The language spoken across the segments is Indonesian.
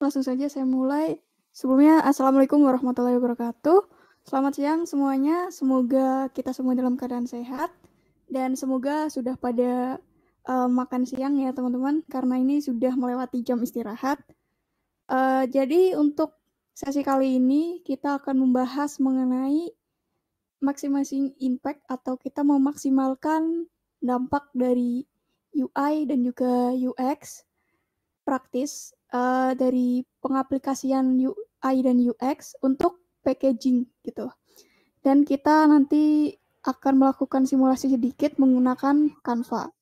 Langsung saja saya mulai. Sebelumnya, Assalamualaikum warahmatullahi wabarakatuh. Selamat siang semuanya. Semoga kita semua dalam keadaan sehat. Dan semoga sudah pada makan siang ya teman-teman. Karena ini sudah melewati jam istirahat. Jadi untuk sesi kali ini kita akan membahas mengenai maximizing impact atau kita memaksimalkan dampak dari UI dan juga UX praktis dari pengaplikasian UI dan UX untuk packaging gitu. Dan kita nanti akan melakukan simulasi sedikit menggunakan Canva.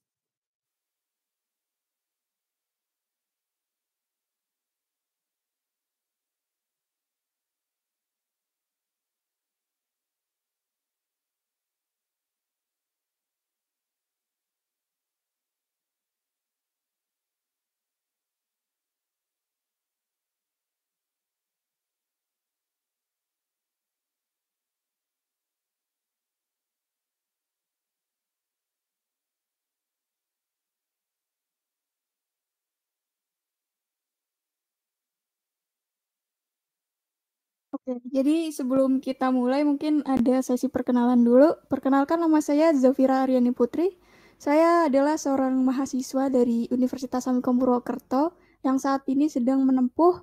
Oke, jadi sebelum kita mulai mungkin ada sesi perkenalan dulu. Perkenalkan, nama saya Zafira Aryani Putri. Saya adalah seorang mahasiswa dari Universitas Amikom Purwokerto yang saat ini sedang menempuh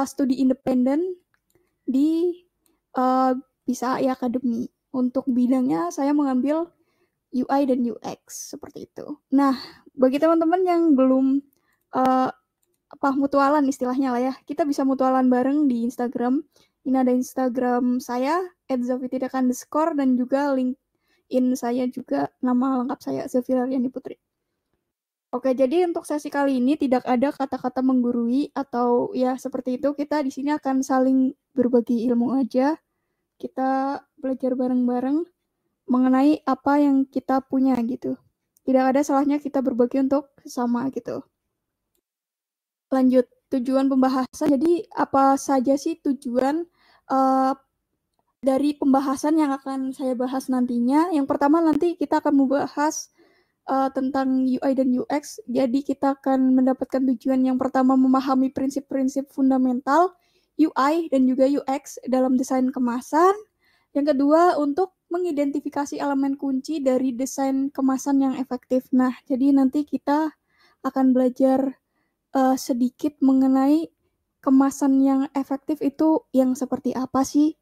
studi independen di Bisa AI Academy. Untuk bidangnya saya mengambil UI dan UX seperti itu. Nah, bagi teman-teman yang belum uh, mutualan istilahnya lah ya, kita bisa mutualan bareng di Instagram. Ini ada Instagram saya @zafitidaka_ dan juga LinkedIn saya juga, nama lengkap saya Zafira Aryani Putri. Oke, jadi untuk sesi kali ini tidak ada kata-kata menggurui atau ya seperti itu. Kita di sini akan saling berbagi ilmu aja. Kita belajar bareng-bareng mengenai apa yang kita punya gitu. Tidak ada salahnya kita berbagi untuk sesama gitu. Lanjut, tujuan pembahasan. Jadi apa saja sih tujuan uh, dari pembahasan yang akan saya bahas nantinya? Yang pertama nanti kita akan membahas tentang UI dan UX. Jadi kita akan mendapatkan tujuan yang pertama memahami prinsip-prinsip fundamental UI dan juga UX dalam desain kemasan. Yang kedua, untuk mengidentifikasi elemen kunci dari desain kemasan yang efektif. Nah, jadi nanti kita akan belajar sedikit mengenai kemasan yang efektif itu yang seperti apa sih.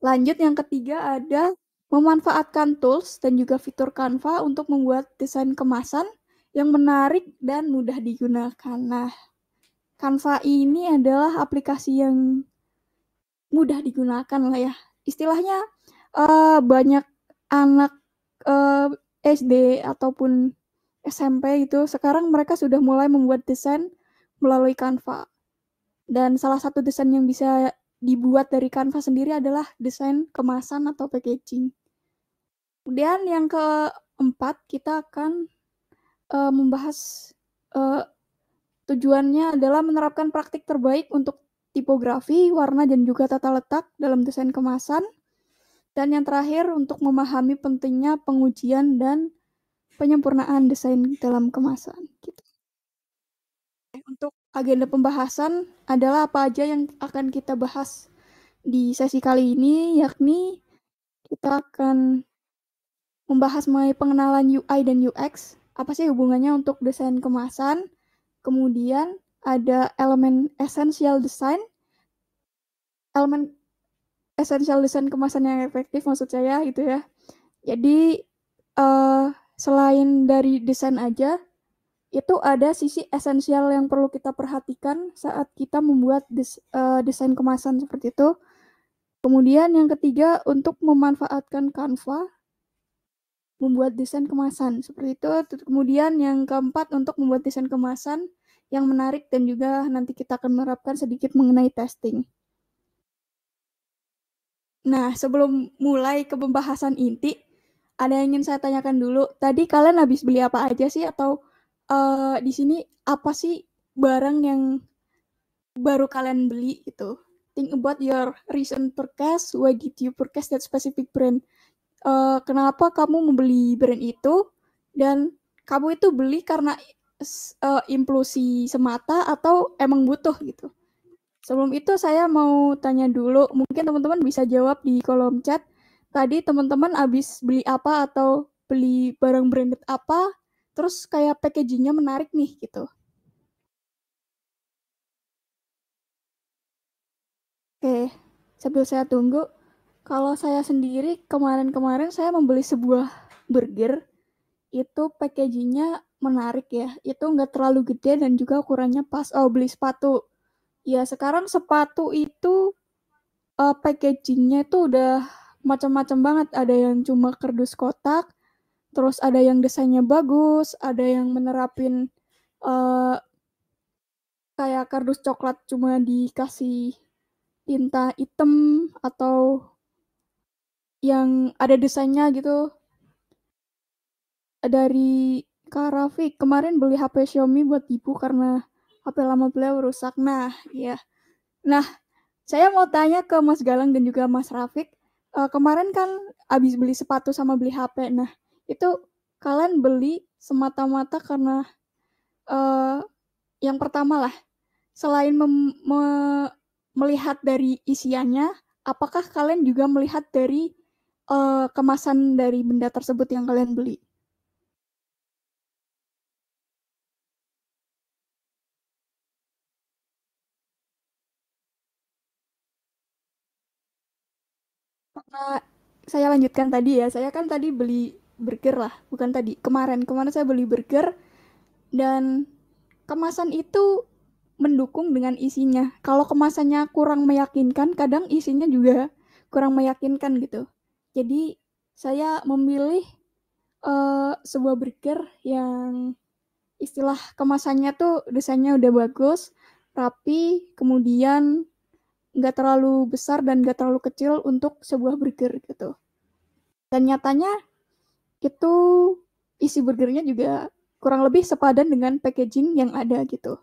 Lanjut, yang ketiga ada memanfaatkan tools dan juga fitur Canva untuk membuat desain kemasan yang menarik dan mudah digunakan. Nah, Canva ini adalah aplikasi yang mudah digunakan lah ya. Istilahnya banyak anak uh, SD ataupun SMP itu sekarang mereka sudah mulai membuat desain melalui Canva. Dan salah satu desain yang bisa dibuat dari Canva sendiri adalah desain kemasan atau packaging. Kemudian yang keempat kita akan membahas tujuannya adalah menerapkan praktik terbaik untuk tipografi, warna, dan juga tata letak dalam desain kemasan. Dan yang terakhir, untuk memahami pentingnya pengujian dan penyempurnaan desain dalam kemasan. Gitu. Untuk agenda pembahasan adalah apa aja yang akan kita bahas di sesi kali ini, yakni kita akan membahas mengenai pengenalan UI dan UX, apa sih hubungannya untuk desain kemasan, kemudian ada elemen essential design, elemen essential design kemasan yang efektif maksud saya itu ya. Jadi selain dari desain aja, itu ada sisi esensial yang perlu kita perhatikan saat kita membuat desain kemasan seperti itu. Kemudian yang ketiga, untuk memanfaatkan Canva, membuat desain kemasan seperti itu. Kemudian yang keempat, untuk membuat desain kemasan yang menarik dan juga nanti kita akan menerapkan sedikit mengenai testing. Nah, sebelum mulai ke pembahasan inti, ada yang ingin saya tanyakan dulu. Tadi kalian habis beli apa aja sih? Atau di sini apa sih barang yang baru kalian beli itu? Think about your recent purchase. Why did you purchase that specific brand? Kenapa kamu membeli brand itu? Dan kamu itu beli karena impulsi semata atau emang butuh gitu. Sebelum itu saya mau tanya dulu, mungkin teman-teman bisa jawab di kolom chat. Tadi teman-teman habis beli apa atau beli barang branded apa, terus kayak packagingnya menarik nih gitu. Oke, sambil saya tunggu, kalau saya sendiri kemarin-kemarin saya membeli sebuah burger, itu packagingnya menarik ya. Itu nggak terlalu gede dan juga ukurannya pas. Oh, beli sepatu. Ya, sekarang sepatu itu packagingnya itu udah macam-macam banget. Ada yang cuma kardus kotak, terus ada yang desainnya bagus, ada yang menerapin uh, kayak kardus coklat cuma dikasih tinta hitam atau yang ada desainnya gitu. Dari Kak Raffi kemarin beli HP Xiaomi buat ibu karena HP lama beliau rusak. Nah, ya. Nah, saya mau tanya ke Mas Galang dan juga Mas Rafiq, kemarin kan abis beli sepatu sama beli HP. Nah, itu kalian beli semata-mata karena uh, yang pertama lah, selain melihat dari isiannya, apakah kalian juga melihat dari kemasan dari benda tersebut yang kalian beli? Karena saya lanjutkan tadi ya, saya kan tadi beli burger lah, bukan tadi, kemarin saya beli burger dan kemasan itu mendukung dengan isinya. Kalau kemasannya kurang meyakinkan, kadang isinya juga kurang meyakinkan gitu. Jadi saya memilih sebuah burger yang istilah kemasannya tuh desainnya udah bagus, rapi, kemudian nggak terlalu besar dan nggak terlalu kecil untuk sebuah burger gitu. Dan nyatanya itu isi burgernya juga kurang lebih sepadan dengan packaging yang ada gitu.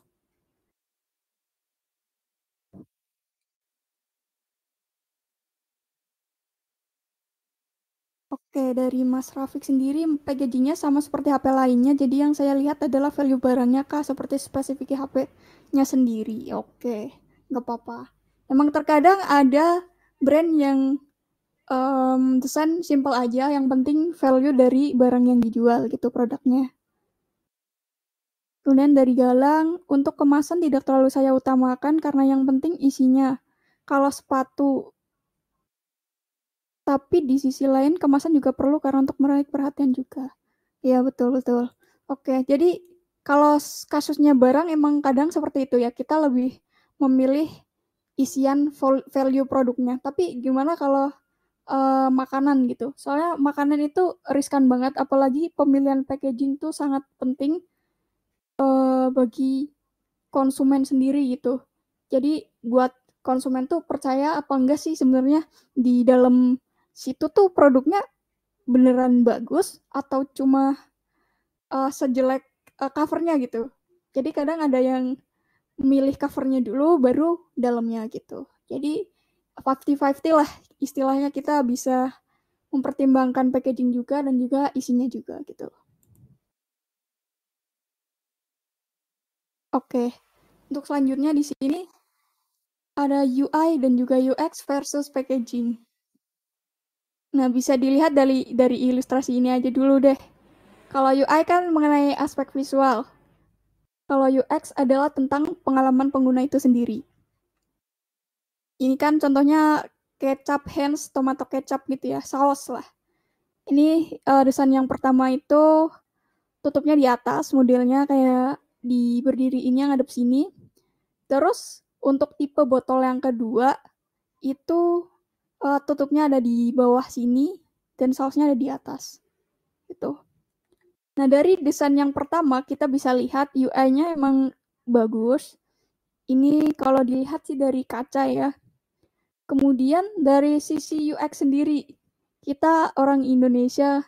Oke, dari Mas Rafiq sendiri packagingnya sama seperti HP lainnya. Jadi yang saya lihat adalah value barangnya kah seperti spesifikasi HP-nya sendiri. Oke, nggak apa-apa. Emang terkadang ada brand yang desain simple aja, yang penting value dari barang yang dijual gitu produknya. Kemudian dari Galang, untuk kemasan tidak terlalu saya utamakan karena yang penting isinya. Kalau sepatu, tapi di sisi lain kemasan juga perlu karena untuk menarik perhatian juga. Iya, betul, betul. Oke, jadi kalau kasusnya barang emang kadang seperti itu ya, kita lebih memilih isian value produknya. Tapi gimana kalau makanan gitu? Soalnya makanan itu riskan banget, apalagi pemilihan packaging tuh sangat penting bagi konsumen sendiri gitu. Jadi buat konsumen tuh percaya apa enggak sih sebenarnya di dalam situ tuh produknya beneran bagus atau cuma sejelek covernya gitu. Jadi kadang ada yang milih covernya dulu baru dalamnya gitu. Jadi 50-50 lah istilahnya, kita bisa mempertimbangkan packaging juga dan juga isinya juga gitu. Oke, untuk selanjutnya di sini ada UI dan juga UX versus packaging. Nah, bisa dilihat dari ilustrasi ini aja dulu deh. Kalau UI kan mengenai aspek visual. Kalau UX adalah tentang pengalaman pengguna itu sendiri. Ini kan contohnya kecap Heinz tomato kecap gitu ya, saus lah. Ini desain yang pertama itu tutupnya di atas, modelnya kayak di berdiri ini yang ngadep sini. Terus untuk tipe botol yang kedua itu tutupnya ada di bawah sini dan sausnya ada di atas. Gitu. Nah, dari desain yang pertama kita bisa lihat UI-nya emang bagus. Ini kalau dilihat sih dari kaca ya. Kemudian dari sisi UX sendiri, kita orang Indonesia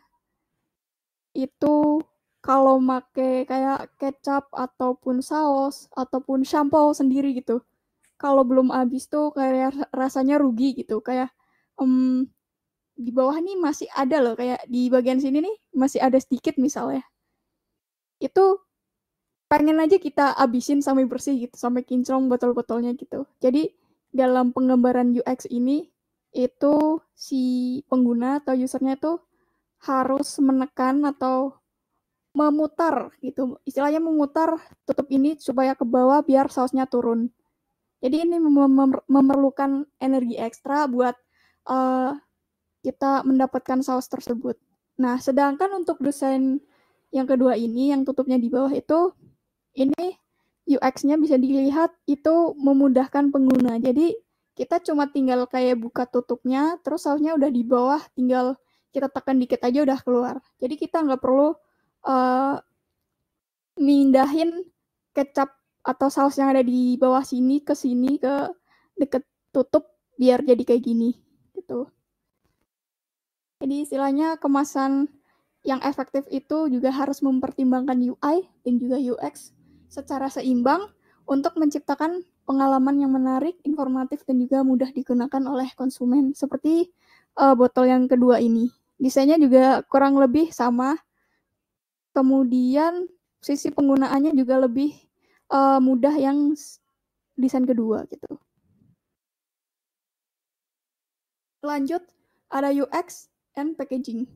itu kalau make kayak kecap ataupun saus ataupun shampoo sendiri gitu, kalau belum habis tuh kayak rasanya rugi gitu. Kayak um, di bawah nih masih ada loh, kayak di bagian sini nih masih ada sedikit misalnya. Itu pengen aja kita abisin sampai bersih gitu, sampai kinclong botol-botolnya gitu. Jadi dalam penggambaran UX ini itu si pengguna atau usernya tuh harus menekan atau memutar gitu, istilahnya memutar tutup ini supaya ke bawah biar sausnya turun. Jadi ini memerlukan energi ekstra buat kita mendapatkan saus tersebut. Nah, sedangkan untuk desain yang kedua ini, yang tutupnya di bawah itu, ini UX-nya bisa dilihat itu memudahkan pengguna. Jadi kita cuma tinggal kayak buka tutupnya, terus sausnya udah di bawah, tinggal kita tekan dikit aja udah keluar. Jadi kita nggak perlu uh, mindahin kecap atau saus yang ada di bawah sini ke sini ke deket tutup biar jadi kayak gini gitu. Jadi istilahnya kemasan yang efektif itu juga harus mempertimbangkan UI dan juga UX secara seimbang untuk menciptakan pengalaman yang menarik, informatif, dan juga mudah digunakan oleh konsumen. Seperti botol yang kedua ini. Desainnya juga kurang lebih sama. Kemudian sisi penggunaannya juga lebih mudah yang desain kedua gitu. Lanjut, ada UX and packaging.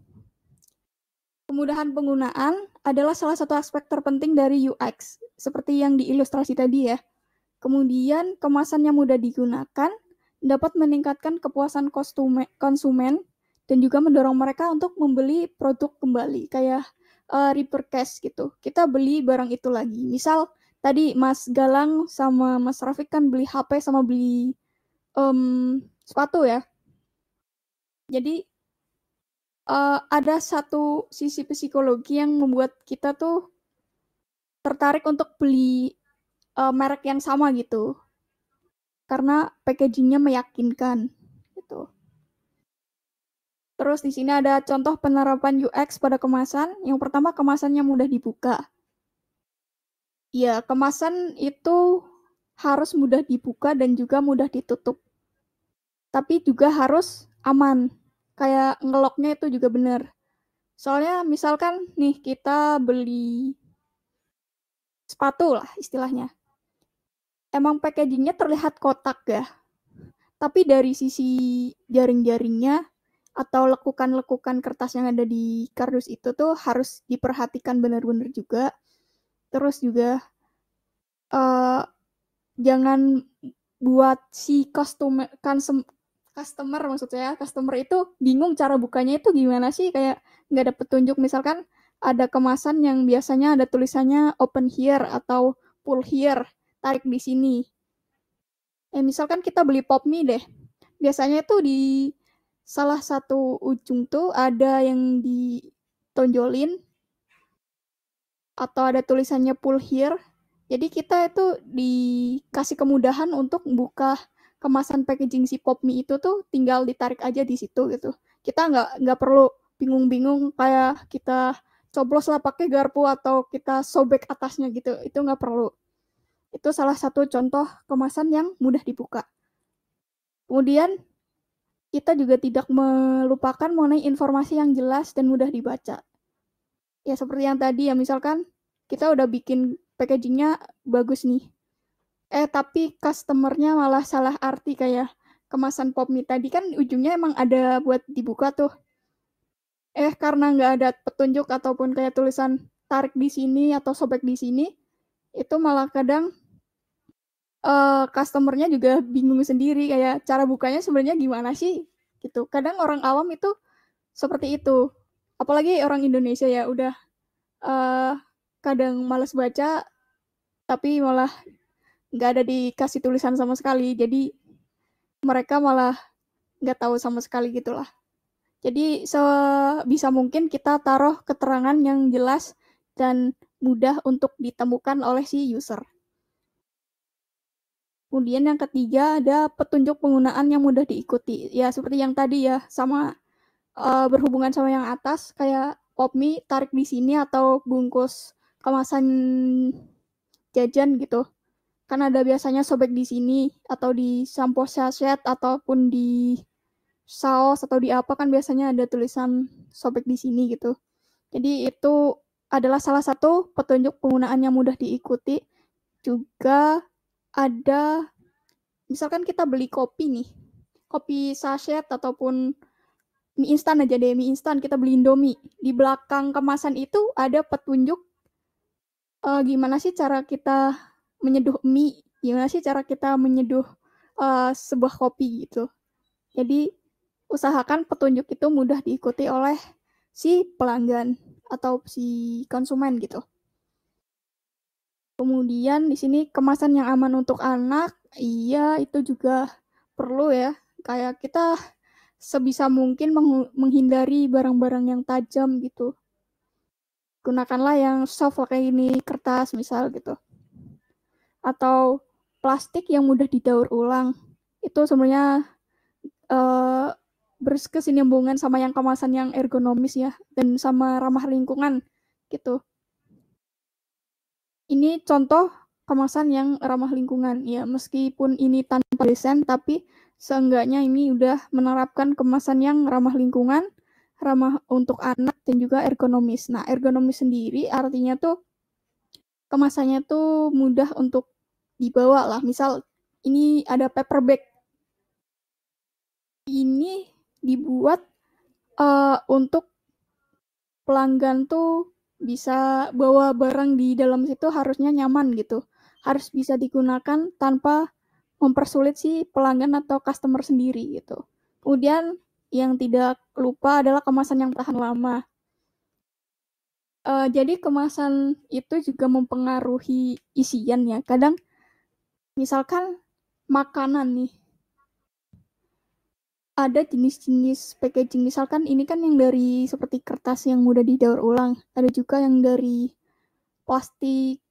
Kemudahan penggunaan adalah salah satu aspek terpenting dari UX, seperti yang di ilustrasi tadi ya. Kemudian kemasan yang mudah digunakan dapat meningkatkan kepuasan konsumen dan juga mendorong mereka untuk membeli produk kembali, kayak repurchase gitu. Kita beli barang itu lagi. Misal tadi Mas Galang sama Mas Rafiq kan beli HP sama beli sepatu ya. Jadi ada satu sisi psikologi yang membuat kita tuh tertarik untuk beli merek yang sama gitu. Karena packagingnya meyakinkan gitu. Terus di sini ada contoh penerapan UX pada kemasan. Yang pertama, kemasannya mudah dibuka. Ya, kemasan itu harus mudah dibuka dan juga mudah ditutup. Tapi juga harus aman. Kayak ngeloknya itu juga benar. Soalnya misalkan nih kita beli sepatu lah istilahnya. Emang packagingnya terlihat kotak ya. Tapi dari sisi jaring-jaringnya atau lekukan-lekukan kertas yang ada di kardus itu tuh harus diperhatikan benar-benar juga. Terus juga jangan buat si customer itu bingung cara bukanya itu gimana sih, kayak nggak ada petunjuk. Misalkan ada kemasan yang biasanya ada tulisannya open here atau pull here, tarik di sini. Misalkan kita beli pop mie deh, biasanya itu di salah satu ujung tuh ada yang ditonjolin atau ada tulisannya pull here. Jadi kita itu dikasih kemudahan untuk buka kemasan packaging si pop mie itu tuh tinggal ditarik aja di situ gitu. Kita nggak perlu bingung-bingung kayak kita coblos lah pakai garpu atau kita sobek atasnya gitu. Itu nggak perlu. Itu salah satu contoh kemasan yang mudah dibuka. Kemudian kita juga tidak melupakan mengenai informasi yang jelas dan mudah dibaca. Ya seperti yang tadi ya, misalkan kita udah bikin packagingnya bagus nih. Tapi customernya malah salah arti, kayak kemasan pop mie tadi kan ujungnya emang ada buat dibuka tuh. Karena nggak ada petunjuk ataupun kayak tulisan tarik di sini atau sobek di sini, itu malah kadang customernya juga bingung sendiri kayak cara bukanya sebenarnya gimana sih gitu. Kadang orang awam itu seperti itu. Apalagi orang Indonesia ya udah kadang malas baca tapi malah nggak ada dikasih tulisan sama sekali. Jadi mereka malah nggak tahu sama sekali gitulah. Jadi sebisa mungkin kita taruh keterangan yang jelas dan mudah untuk ditemukan oleh si user. Kemudian yang ketiga ada petunjuk penggunaan yang mudah diikuti. Ya seperti yang tadi ya, sama berhubungan sama yang atas, kayak pop mie tarik di sini atau bungkus kemasan jajan gitu. Kan ada biasanya sobek di sini atau di sampo sachet ataupun di saus atau di apa kan biasanya ada tulisan sobek di sini gitu. Jadi itu adalah salah satu petunjuk penggunaan yang mudah diikuti. Juga ada, misalkan kita beli kopi nih, kopi sachet ataupun mie instan aja deh, mie instan kita beli Indomie. Di belakang kemasan itu ada petunjuk gimana sih cara kita menyeduh mie, gimana sih cara kita menyeduh sebuah kopi gitu. Jadi usahakan petunjuk itu mudah diikuti oleh si pelanggan atau si konsumen gitu. Kemudian di sini kemasan yang aman untuk anak, iya itu juga perlu ya. Kayak kita sebisa mungkin menghindari barang-barang yang tajam gitu. Gunakanlah yang soft kayak ini, kertas misal gitu. Atau plastik yang mudah didaur ulang. Itu sebenarnya berkesinambungan sama yang kemasan yang ergonomis ya, dan sama ramah lingkungan gitu. Ini contoh kemasan yang ramah lingkungan ya, meskipun ini tanpa desain tapi seenggaknya ini udah menerapkan kemasan yang ramah lingkungan, ramah untuk anak dan juga ergonomis. Nah, ergonomis sendiri artinya tuh kemasannya tuh mudah untuk dibawa lah. Misal ini ada paper bag. Ini dibuat untuk pelanggan tuh bisa bawa barang di dalam situ harusnya nyaman gitu. Harus bisa digunakan tanpa mempersulit si pelanggan atau customer sendiri gitu. Kemudian yang tidak lupa adalah kemasan yang tahan lama. Jadi kemasan itu juga mempengaruhi isian ya. Kadang misalkan makanan nih, ada jenis-jenis packaging. Misalkan ini kan yang dari seperti kertas yang mudah didaur ulang. Ada juga yang dari plastik,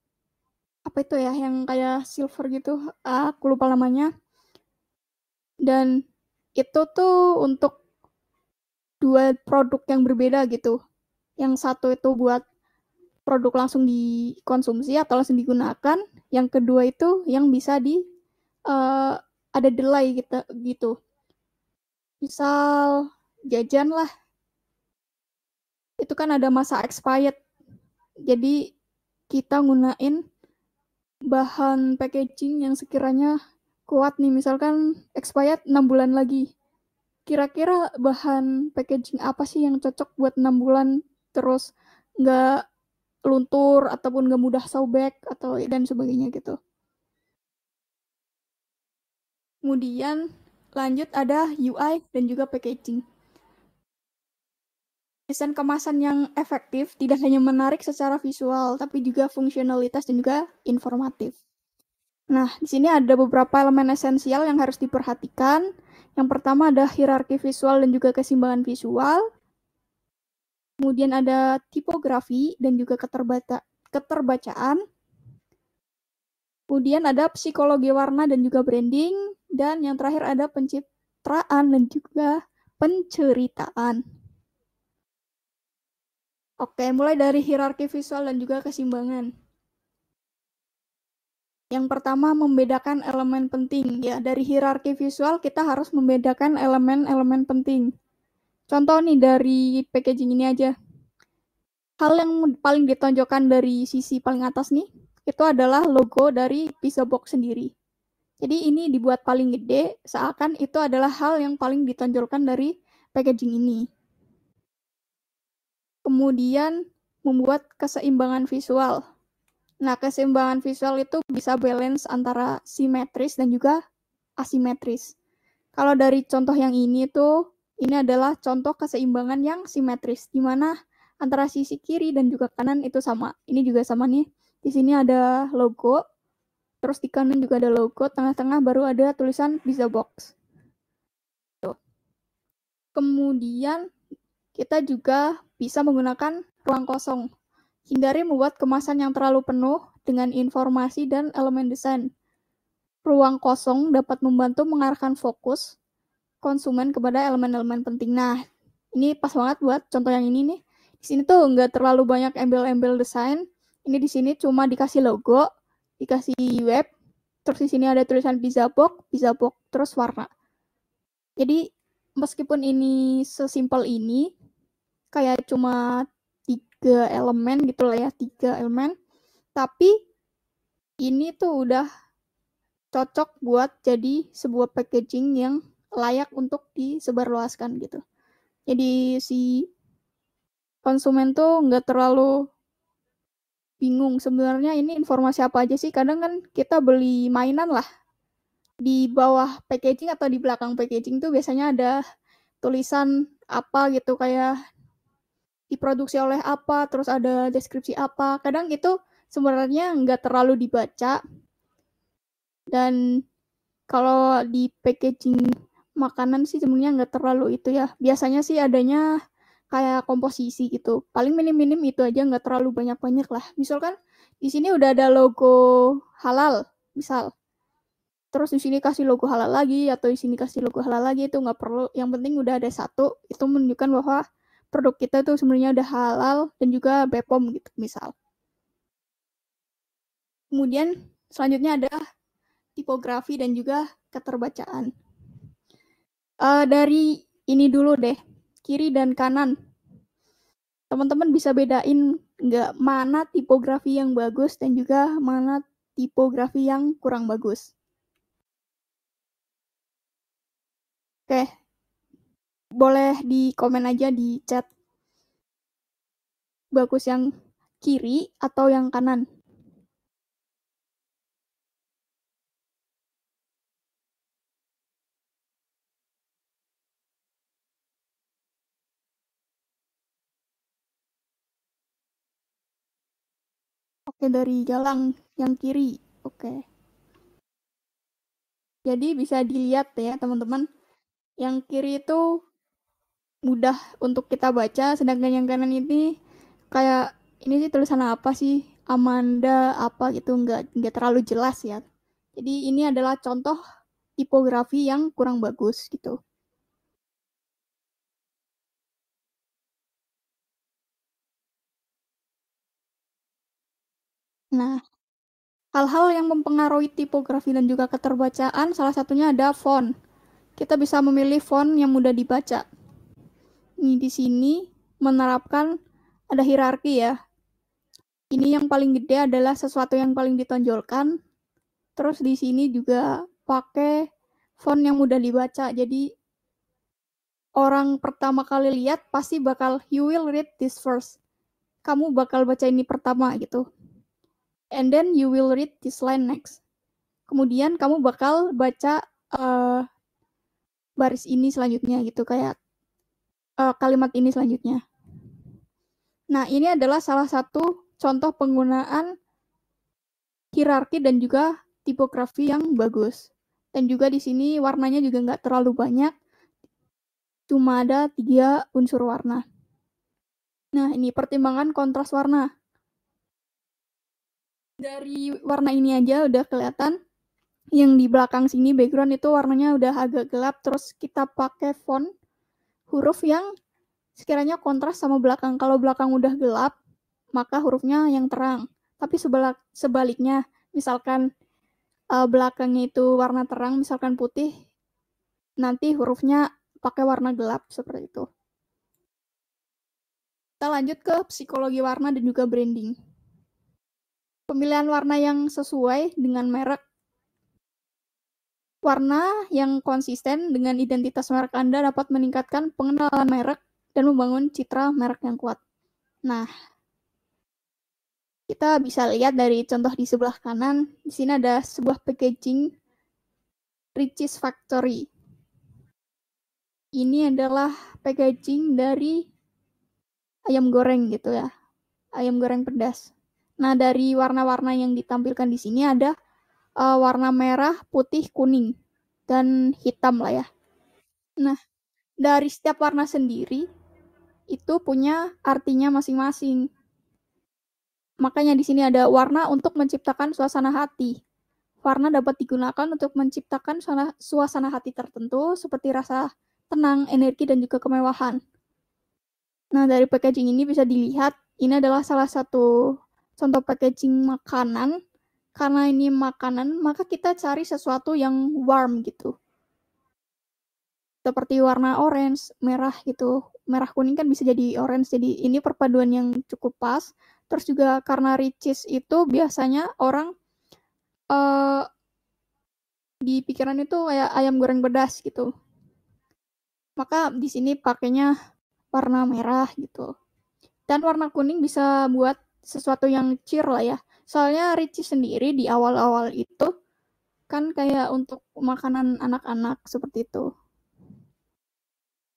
apa itu ya, yang kayak silver gitu. Aku lupa namanya. Dan itu tuh untuk dua produk yang berbeda gitu. Yang satu itu buat produk langsung dikonsumsi atau langsung digunakan. Yang kedua itu yang bisa ada delay gitu. Misal jajan lah, itu kan ada masa expired. Jadi kita gunain bahan packaging yang sekiranya kuat nih, misalkan expired 6 bulan lagi. Kira-kira bahan packaging apa sih yang cocok buat 6 bulan terus nggak luntur ataupun nggak mudah sobek atau dan sebagainya gitu. Kemudian lanjut ada UI dan juga packaging. Desain kemasan yang efektif tidak hanya menarik secara visual, tapi juga fungsionalitas dan juga informatif. Nah, di sini ada beberapa elemen esensial yang harus diperhatikan. Yang pertama ada hierarki visual dan juga keseimbangan visual. Kemudian ada tipografi dan juga keterbacaan. Kemudian ada psikologi warna dan juga branding. Dan yang terakhir ada pencitraan dan juga penceritaan. Oke, mulai dari hierarki visual dan juga keseimbangan. Yang pertama, membedakan elemen penting. Ya, dari hierarki visual kita harus membedakan elemen-elemen penting. Contoh nih dari packaging ini aja. Hal yang paling ditonjolkan dari sisi paling atas nih, itu adalah logo dari pizza box sendiri. Jadi ini dibuat paling gede, seakan itu adalah hal yang paling ditonjolkan dari packaging ini. Kemudian membuat keseimbangan visual. Nah, keseimbangan visual itu bisa balance antara simetris dan juga asimetris. Kalau dari contoh yang ini tuh, ini adalah contoh keseimbangan yang simetris, di mana antara sisi kiri dan juga kanan itu sama. Ini juga sama nih. Di sini ada logo, terus di kanan juga ada logo, tengah-tengah baru ada tulisan pizza box. Tuh. Kemudian kita juga bisa menggunakan ruang kosong. Hindari membuat kemasan yang terlalu penuh dengan informasi dan elemen desain. Ruang kosong dapat membantu mengarahkan fokus konsumen kepada elemen-elemen penting. Nah, ini pas banget buat contoh yang ini nih. Di sini tuh nggak terlalu banyak embel-embel desain. Ini di sini cuma dikasih logo, dikasih web, terus di sini ada tulisan pizza box, terus warna. Jadi meskipun ini sesimpel ini, kayak cuma 3 elemen gitu lah ya, 3 elemen. Tapi ini tuh udah cocok buat jadi sebuah packaging yang layak untuk disebarluaskan gitu. Jadi si konsumen tuh nggak terlalu bingung sebenarnya ini informasi apa aja sih. Kadang kan kita beli mainan lah, di bawah packaging atau di belakang packaging tuh biasanya ada tulisan apa gitu, kayak diproduksi oleh apa, terus ada deskripsi apa. Kadang itu sebenarnya nggak terlalu dibaca. Dan kalau di packaging makanan sih sebenarnya nggak terlalu itu ya. Biasanya sih adanya kayak komposisi gitu. Paling minim-minim itu aja, nggak terlalu banyak-banyak lah. Misalkan di sini udah ada logo halal, misal. Terus di sini kasih logo halal lagi, atau di sini kasih logo halal lagi, itu nggak perlu. Yang penting udah ada satu, itu menunjukkan bahwa produk kita tuh sebenarnya udah halal dan juga BPOM gitu, misal. Kemudian selanjutnya ada tipografi dan juga keterbacaan. Dari ini dulu deh, kiri dan kanan. Teman-teman bisa bedain nggak mana tipografi yang bagus dan juga mana tipografi yang kurang bagus? Oke, boleh di komen aja di chat. Bagus yang kiri atau yang kanan? Oke, dari Galang yang kiri. Oke. Jadi bisa dilihat ya teman-teman. Yang kiri itu mudah untuk kita baca, sedangkan yang kanan ini kayak ini sih tulisan apa sih? Amanda apa gitu, nggak terlalu jelas ya. Jadi ini adalah contoh tipografi yang kurang bagus gitu. Nah, hal-hal yang mempengaruhi tipografi dan juga keterbacaan salah satunya ada font. Kita bisa memilih font yang mudah dibaca. Ini di sini menerapkan ada hierarki ya. Ini yang paling gede adalah sesuatu yang paling ditonjolkan. Terus di sini juga pakai font yang mudah dibaca. Jadi orang pertama kali lihat pasti bakal you will read this first. Kamu bakal baca ini pertama gitu. And then you will read this line next. Kemudian kamu bakal baca baris ini selanjutnya gitu, kayak kalimat ini selanjutnya. Nah, ini adalah salah satu contoh penggunaan hierarki dan juga tipografi yang bagus. Dan juga di sini warnanya juga nggak terlalu banyak, cuma ada 3 unsur warna. Nah, ini pertimbangan kontras warna. Dari warna ini aja udah kelihatan yang di belakang sini background itu warnanya udah agak gelap, terus kita pakai font huruf yang sekiranya kontras sama belakang. Kalau belakang udah gelap, maka hurufnya yang terang. Tapi sebaliknya, misalkan belakangnya itu warna terang, misalkan putih, nanti hurufnya pakai warna gelap seperti itu. Kita lanjut ke psikologi warna dan juga branding. Pemilihan warna yang sesuai dengan merek. Warna yang konsisten dengan identitas merek Anda dapat meningkatkan pengenalan merek dan membangun citra merek yang kuat. Nah, kita bisa lihat dari contoh di sebelah kanan. Di sini ada sebuah packaging Richeese Factory. Ini adalah packaging dari ayam goreng gitu ya. Ayam goreng pedas. Nah, dari warna-warna yang ditampilkan di sini ada warna merah, putih, kuning, dan hitam lah ya. Nah, dari setiap warna sendiri itu punya artinya masing-masing. Makanya di sini ada warna untuk menciptakan suasana hati. Warna dapat digunakan untuk menciptakan suasana hati tertentu seperti rasa tenang, energi, dan juga kemewahan. Nah, dari packaging ini bisa dilihat, ini adalah salah satu contoh packaging makanan. Karena ini makanan, maka kita cari sesuatu yang warm gitu. seperti warna orange, merah gitu. Merah kuning kan bisa jadi orange. Jadi ini perpaduan yang cukup pas. Terus juga karena ricis itu biasanya orang di pikiran itu kayak ayam goreng pedas gitu. Maka di sini pakainya warna merah gitu. Dan warna kuning bisa buat sesuatu yang cheer lah ya. Soalnya ricis sendiri di awal-awal itu kan kayak untuk makanan anak-anak seperti itu.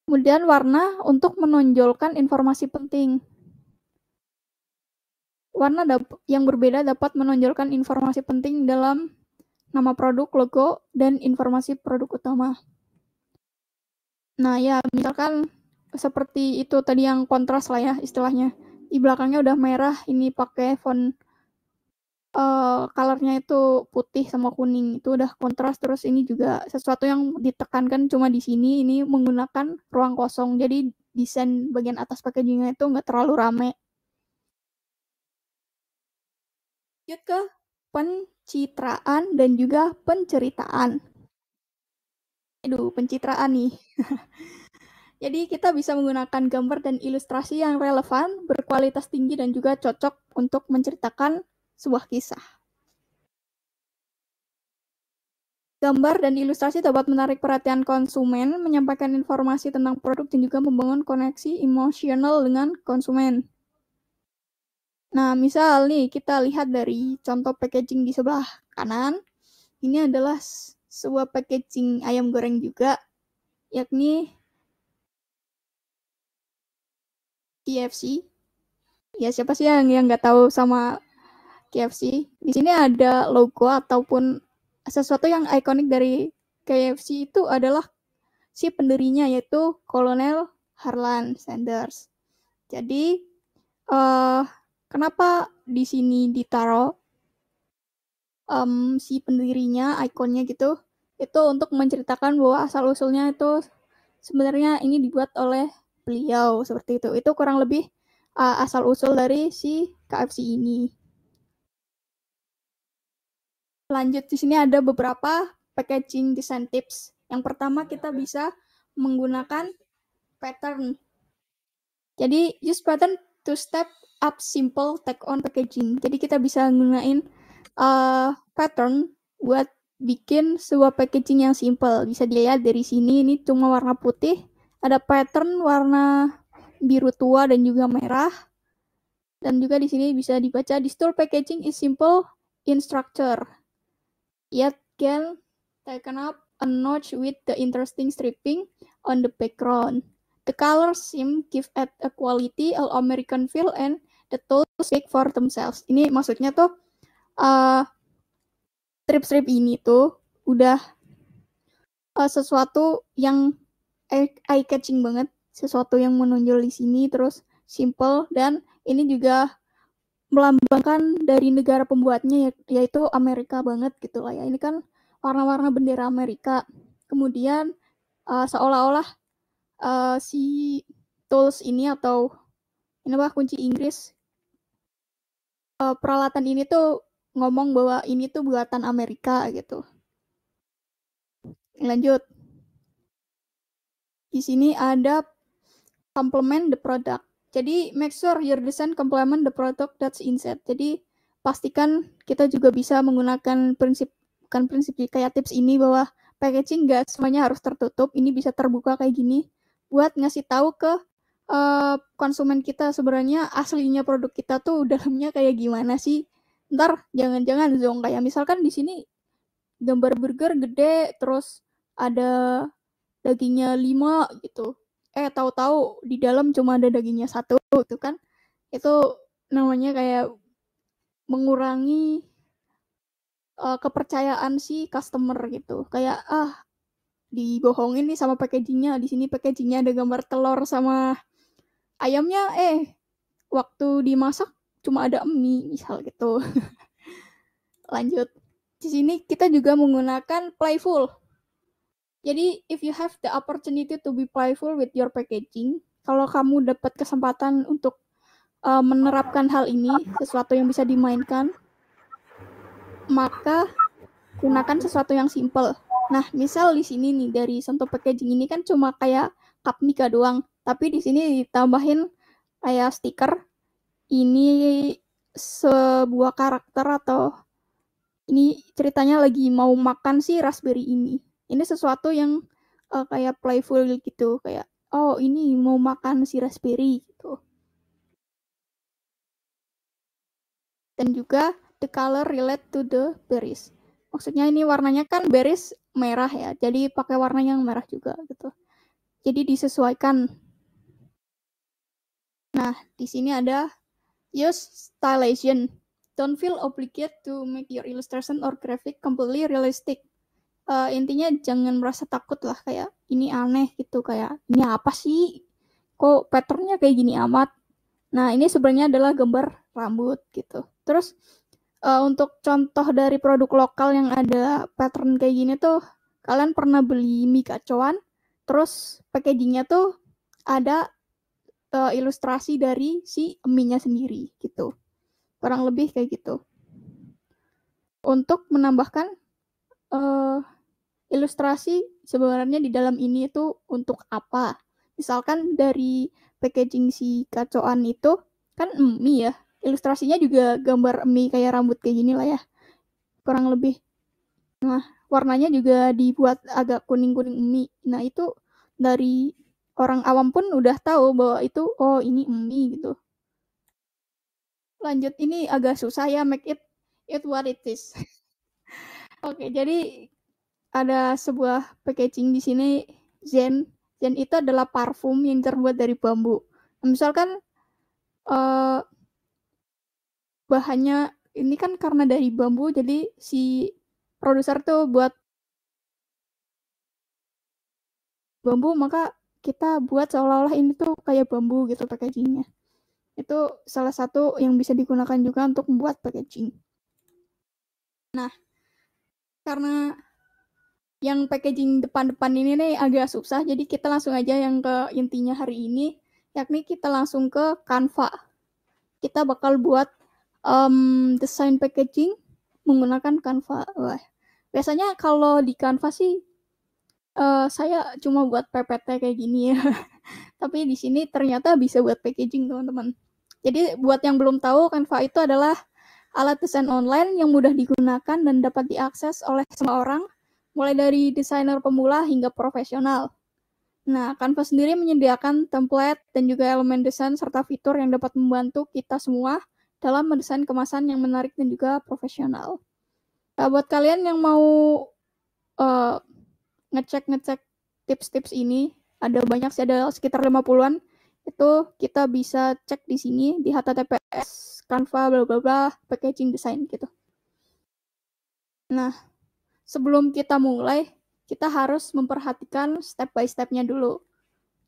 Kemudian warna untuk menonjolkan informasi penting. Warna yang berbeda dapat menonjolkan informasi penting dalam nama produk, logo, dan informasi produk utama. Nah ya, misalkan seperti itu tadi yang kontras lah ya istilahnya. Di belakangnya udah merah, ini pakai font colornya itu putih sama kuning, itu udah kontras. Terus ini juga sesuatu yang ditekankan cuma di sini, ini menggunakan ruang kosong. Jadi desain bagian atas packagingnya itu nggak terlalu rame. Lanjut ke pencitraan dan juga penceritaan. Aduh, pencitraan nih. Jadi kita bisa menggunakan gambar dan ilustrasi yang relevan, berkualitas tinggi, dan juga cocok untuk menceritakan sebuah kisah. Gambar dan ilustrasi dapat menarik perhatian konsumen, menyampaikan informasi tentang produk, dan juga membangun koneksi emosional dengan konsumen. Nah, misal nih kita lihat dari contoh packaging di sebelah kanan. Ini adalah sebuah packaging ayam goreng juga, yakni KFC. Ya siapa sih yang nggak tahu sama KFC? Di sini ada logo ataupun sesuatu yang ikonik dari KFC itu adalah si pendirinya, yaitu Kolonel Harlan Sanders. Jadi kenapa di sini ditaruh si pendirinya, ikonnya gitu? Itu untuk menceritakan bahwa asal usulnya itu sebenarnya ini dibuat oleh beliau seperti itu. Itu kurang lebih asal usul dari si KFC ini. Lanjut, di sini ada beberapa packaging design tips. Yang pertama kita bisa menggunakan pattern. Jadi use pattern to step up simple take on packaging. Jadi kita bisa gunain pattern buat bikin sebuah packaging yang simple. Bisa dilihat dari sini, ini cuma warna putih. Ada pattern warna biru tua dan juga merah. Dan juga di sini bisa dibaca, the store packaging is simple in structure, yet can taken up a notch with the interesting striping on the background. The color scheme give it a quality all-American feel and the tools speak for themselves. Ini maksudnya tuh strip-strip ini tuh udah sesuatu yang eye-catching banget, sesuatu yang menonjol di sini, terus simple, dan ini juga melambangkan dari negara pembuatnya, yaitu Amerika banget gitu lah ya. Ini kan warna-warna bendera Amerika. Kemudian seolah-olah si tools ini atau ini apa kunci Inggris, peralatan ini tuh ngomong bahwa ini tuh buatan Amerika gitu. Lanjut. Di sini ada complement the product. Jadi make sure your design complement the product that's inside. Jadi pastikan kita juga bisa menggunakan bukan prinsip kayak tips ini bahwa packaging nggak semuanya harus tertutup. Ini bisa terbuka kayak gini buat ngasih tahu ke konsumen kita sebenarnya aslinya produk kita tuh dalamnya kayak gimana sih. Ntar jangan-jangan zong kayak misalkan di sini gambar burger gede terus ada dagingnya 5 gitu. Tahu-tahu di dalam cuma ada dagingnya 1 itu kan. Itu namanya kayak mengurangi kepercayaan si customer gitu. Kayak dibohongin nih sama packagingnya. Di sini packagingnya ada gambar telur sama ayamnya, waktu dimasak cuma ada mie misal gitu. Lanjut. Di sini kita juga menggunakan playful. Jadi if you have the opportunity to be playful with your packaging, kalau kamu dapat kesempatan untuk menerapkan hal ini, sesuatu yang bisa dimainkan, maka gunakan sesuatu yang simple. Nah, misal di sini nih dari Sento Packaging ini kan cuma kayak cup Mika doang, tapi di sini ditambahin kayak stiker ini sebuah karakter atau ini ceritanya lagi mau makan si raspberry ini. Ini sesuatu yang kayak playful gitu, kayak oh ini mau makan si raspberry gitu. Dan juga the color relate to the berries. Maksudnya ini warnanya kan berries merah ya, jadi pakai warna yang merah juga gitu. Jadi disesuaikan. Nah, di sini ada use stylization. Don't feel obligated to make your illustration or graphic completely realistic. Intinya jangan merasa takut lah kayak ini aneh gitu, kayak ini apa sih? Kok patternnya kayak gini amat? Nah, ini sebenarnya adalah gambar rambut gitu. Terus untuk contoh dari produk lokal yang ada pattern kayak gini tuh, kalian pernah beli mie kacauan, terus packagingnya tuh ada ilustrasi dari si mie-nya sendiri gitu. Kurang lebih kayak gitu. Untuk menambahkan ilustrasi sebenarnya di dalam ini itu untuk apa? Misalkan dari packaging si kacauan itu kan mie ya, ilustrasinya juga gambar mie kayak rambut kayak gini lah ya, kurang lebih. Nah, warnanya juga dibuat agak kuning-kuning mie. Nah, itu dari orang awam pun udah tahu bahwa itu oh ini mie gitu. Lanjut, ini agak susah ya, make it what it is. Oke, jadi ada sebuah packaging di sini Zen. Zen itu adalah parfum yang terbuat dari bambu. Misalkan bahannya ini kan karena dari bambu, jadi si produser tuh buat bambu, maka kita buat seolah-olah ini tuh kayak bambu gitu packagingnya. Itu salah satu yang bisa digunakan juga untuk membuat packaging. Nah, karena yang packaging depan-depan ini nih agak susah, jadi kita langsung aja yang ke intinya hari ini, yakni kita langsung ke Canva. Kita bakal buat desain packaging menggunakan Canva. Wah, biasanya kalau di Canva sih saya cuma buat PPT kayak gini ya. Tapi di sini ternyata bisa buat packaging, teman-teman. Jadi buat yang belum tahu, Canva itu adalah alat desain online yang mudah digunakan dan dapat diakses oleh semua orang, mulai dari desainer pemula hingga profesional. Nah, Canva sendiri menyediakan template dan juga elemen desain serta fitur yang dapat membantu kita semua dalam mendesain kemasan yang menarik dan juga profesional. Nah, buat kalian yang mau uh, ngecek tips-tips ini, ada banyak sih, ada sekitar 50-an. Itu kita bisa cek di sini di https Canva bla bla bla packaging design gitu. Nah, sebelum kita mulai, kita harus memperhatikan step by step-nya dulu.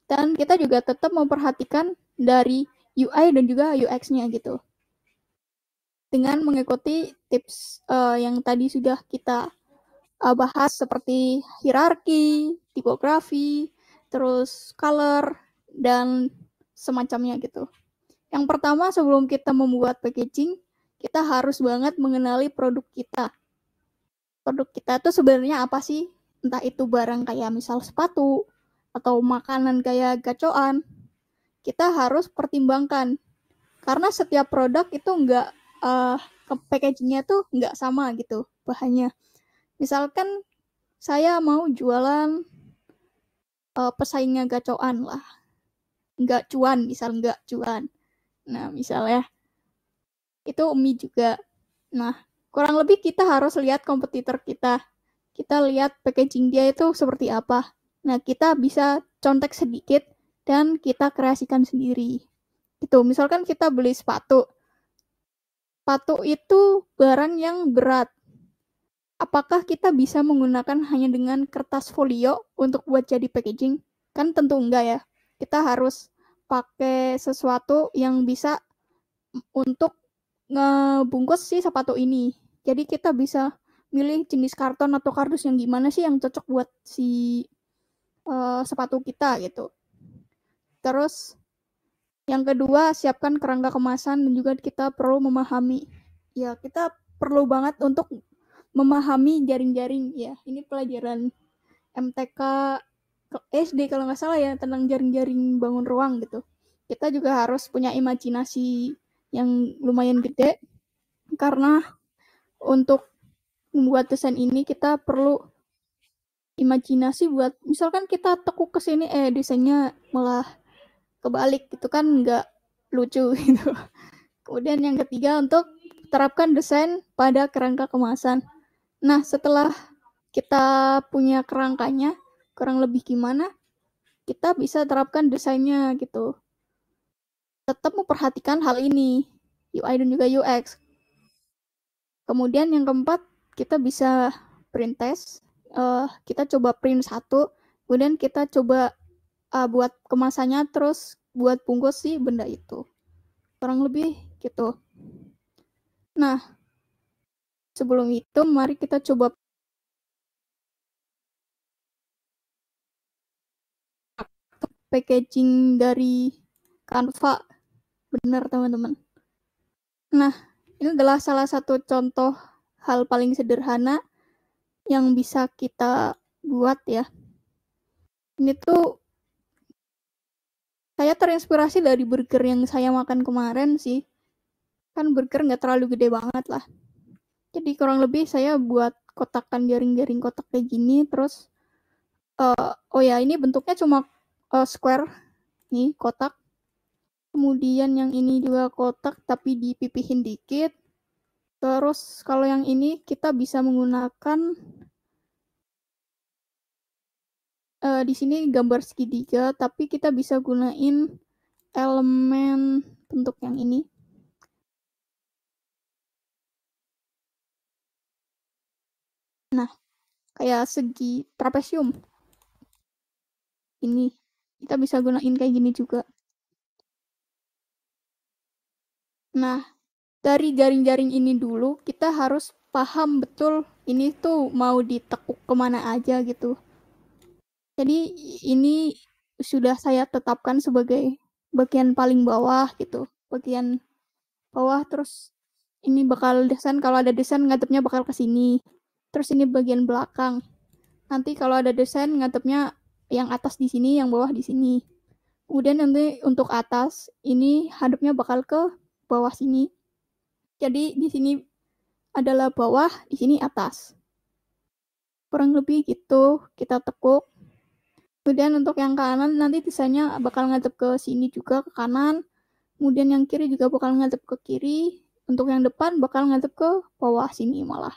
Dan kita juga tetap memperhatikan dari UI dan juga UX-nya gitu. Dengan mengikuti tips yang tadi sudah kita bahas seperti hierarki, tipografi, terus color, dan semacamnya gitu. Yang pertama, sebelum kita membuat packaging, kita harus banget mengenali produk kita. Produk kita itu sebenarnya apa sih? Entah itu barang kayak misal sepatu, atau makanan kayak gacoan. Kita harus pertimbangkan. Karena setiap produk itu nggak, packagingnya tuh nggak sama gitu bahannya. Misalkan saya mau jualan pesaingnya gacoan lah, nggak cuan, misal nggak cuan. Nah, misalnya itu mie juga. Nah, kurang lebih kita harus lihat kompetitor kita. Kita lihat packaging dia itu seperti apa. Nah, kita bisa contek sedikit dan kita kreasikan sendiri. Gitu. Misalkan kita beli sepatu. Sepatu itu barang yang berat. Apakah kita bisa menggunakan hanya dengan kertas folio untuk buat jadi packaging? Kan tentu enggak ya. Kita harus pakai sesuatu yang bisa untuk ngebungkus si sepatu ini. Jadi kita bisa milih jenis karton atau kardus yang gimana sih yang cocok buat si sepatu kita gitu. Terus yang kedua, siapkan kerangka kemasan dan juga kita perlu memahami. Ya, kita perlu banget untuk memahami jaring-jaring ya. Ini pelajaran MTK SD kalau nggak salah ya tentang jaring-jaring bangun ruang gitu. Kita juga harus punya imajinasi yang lumayan gede karena untuk membuat desain ini kita perlu imajinasi buat misalkan kita tekuk ke sini desainnya malah kebalik gitu kan nggak lucu gitu. Kemudian yang ketiga untuk terapkan desain pada kerangka kemasan. Nah, setelah kita punya kerangkanya, kurang lebih gimana, kita bisa terapkan desainnya gitu. Tetap memperhatikan hal ini, UI dan juga UX. Kemudian yang keempat, kita bisa print test. Kita coba print satu, kemudian kita coba buat kemasannya, terus buat bungkus sih benda itu. Kurang lebih gitu. Nah, sebelum itu mari kita coba packaging dari Canva. Benar, teman-teman. Nah, ini adalah salah satu contoh hal paling sederhana yang bisa kita buat ya. Ini tuh saya terinspirasi dari burger yang saya makan kemarin sih. Kan burger nggak terlalu gede banget lah. Jadi kurang lebih saya buat kotakan jaring-jaring kotak kayak gini. Terus, oh ya ini bentuknya cuma square. Nih kotak. Kemudian yang ini juga kotak tapi dipipihin dikit. Terus kalau yang ini kita bisa menggunakan di sini gambar segitiga, tapi kita bisa gunain elemen bentuk yang ini. Nah, kayak segi trapesium. Ini kita bisa gunain kayak gini juga. Nah, dari jaring-jaring ini dulu kita harus paham betul ini tuh mau ditekuk kemana aja gitu. Jadi ini sudah saya tetapkan sebagai bagian paling bawah gitu. Bagian bawah terus ini bakal desain kalau ada desain ngadepnya bakal ke sini. Terus ini bagian belakang. Nanti kalau ada desain ngadepnya yang atas di sini, yang bawah di sini. Kemudian nanti untuk atas ini hadapnya bakal ke bawah sini. Jadi di sini adalah bawah, di sini atas. Kurang lebih gitu kita tekuk. Kemudian untuk yang kanan nanti desainnya bakal ngadep ke sini juga ke kanan. Kemudian yang kiri juga bakal ngadep ke kiri. Untuk yang depan bakal ngadep ke bawah sini malah.